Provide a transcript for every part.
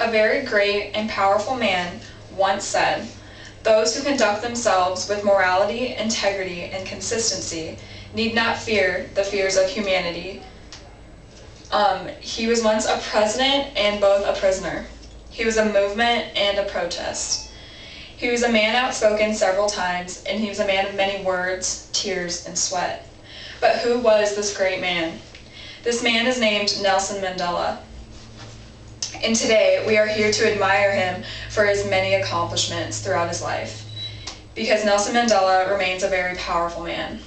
A very great and powerful man once said, "Those who conduct themselves with morality, integrity, and consistency need not fear the fears of humanity." He was once a president and both a prisoner. He was a movement and a protest. He was a man outspoken several times, and he was a man of many words, tears, and sweat. But who was this great man? This man is named Nelson Mandela. And today we are here to admire him for his many accomplishments throughout his life, because Nelson Mandela remains a very powerful man.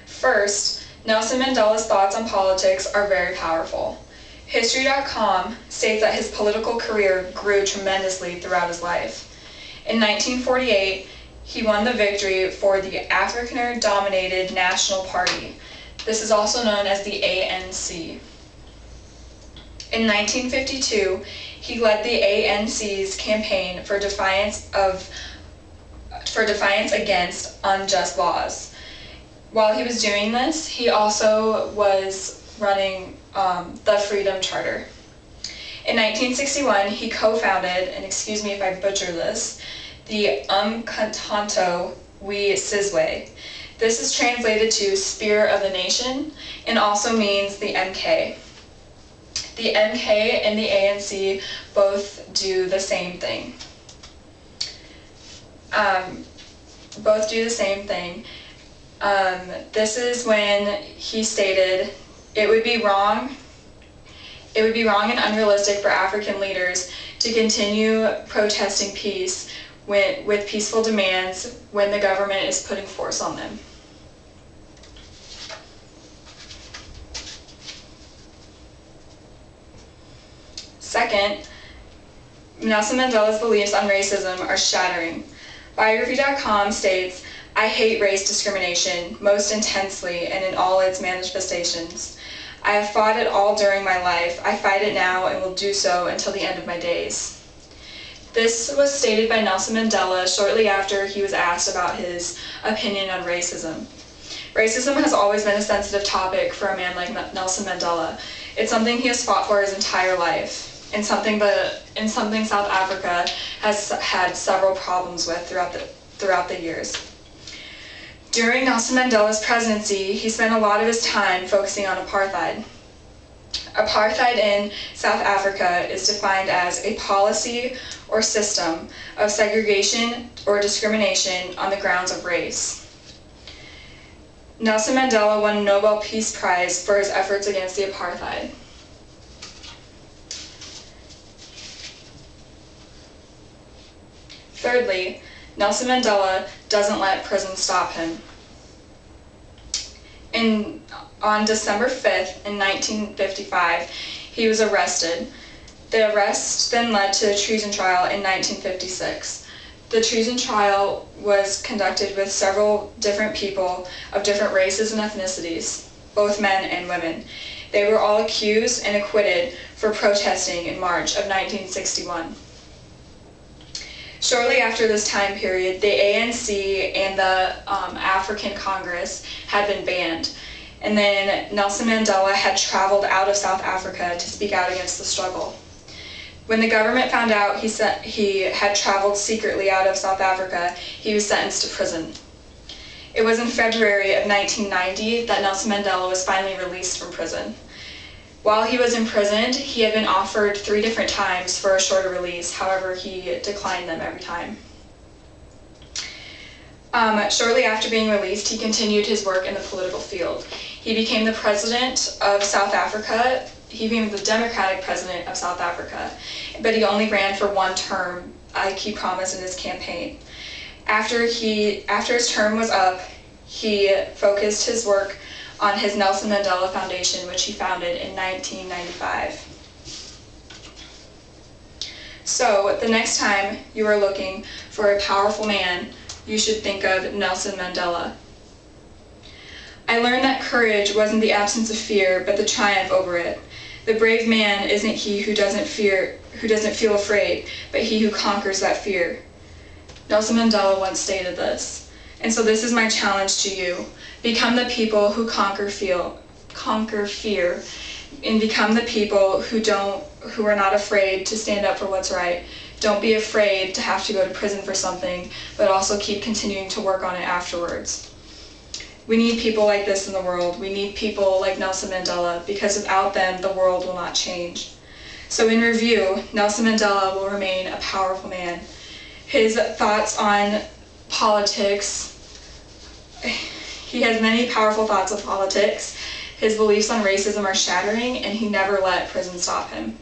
First, Nelson Mandela's thoughts on politics are very powerful. History.com states that his political career grew tremendously throughout his life. In 1948, he won the victory for the Afrikaner-dominated National Party. This is also known as the ANC. In 1952, he led the ANC's campaign for defiance against unjust laws. While he was doing this, he also was running the Freedom Charter. In 1961, he co-founded, and excuse me if I butcher this, the Umkhonto we Sizwe. This is translated to Spirit of the Nation and also means the MK. The MK and the ANC both do the same thing. This is when he stated, it would be wrong and unrealistic for African leaders to continue protesting peace with peaceful demands when the government is putting force on them. Second, Nelson Mandela's beliefs on racism are shattering. Biography.com states, "I hate race discrimination most intensely and in all its manifestations. I have fought it all during my life. I fight it now and will do so until the end of my days." This was stated by Nelson Mandela shortly after he was asked about his opinion on racism. Racism has always been a sensitive topic for a man like Nelson Mandela. It's something he has fought for his entire life, and something South Africa has had several problems with throughout the years. During Nelson Mandela's presidency, he spent a lot of his time focusing on apartheid. Apartheid in South Africa is defined as a policy or system of segregation or discrimination on the grounds of race. Nelson Mandela won a Nobel Peace Prize for his efforts against the apartheid. Thirdly, Nelson Mandela doesn't let prison stop him. On December 5th in 1955, he was arrested. The arrest then led to a treason trial in 1956. The treason trial was conducted with several different people of different races and ethnicities, both men and women. They were all accused and acquitted for protesting in March of 1961. Shortly after this time period, the ANC and the African Congress had been banned. And then Nelson Mandela had traveled out of South Africa to speak out against the struggle. When the government found out he had traveled secretly out of South Africa, he was sentenced to prison. It was in February of 1990 that Nelson Mandela was finally released from prison. While he was imprisoned, he had been offered 3 different times for a shorter release. However, he declined them every time. Shortly after being released, he continued his work in the political field. He became the president of South Africa. He became the Democratic president of South Africa, but he only ran for 1 term, like he promised in his campaign. After his term was up, he focused his work on his Nelson Mandela Foundation, which he founded in 1995. So the next time you are looking for a powerful man, you should think of Nelson Mandela. I learned that courage wasn't the absence of fear, but the triumph over it. The brave man isn't he who doesn't feel afraid, but he who conquers that fear. Nelson Mandela once stated this. And so this is my challenge to you. Become the people who conquer fear. and become the people who are not afraid to stand up for what's right. Don't be afraid to have to go to prison for something, but also keep continuing to work on it afterwards. We need people like this in the world. We need people like Nelson Mandela, because without them, the world will not change. So in review, Nelson Mandela will remain a powerful man. His thoughts on politics, he has many powerful thoughts of politics. His beliefs on racism are shattering, and he never let prison stop him.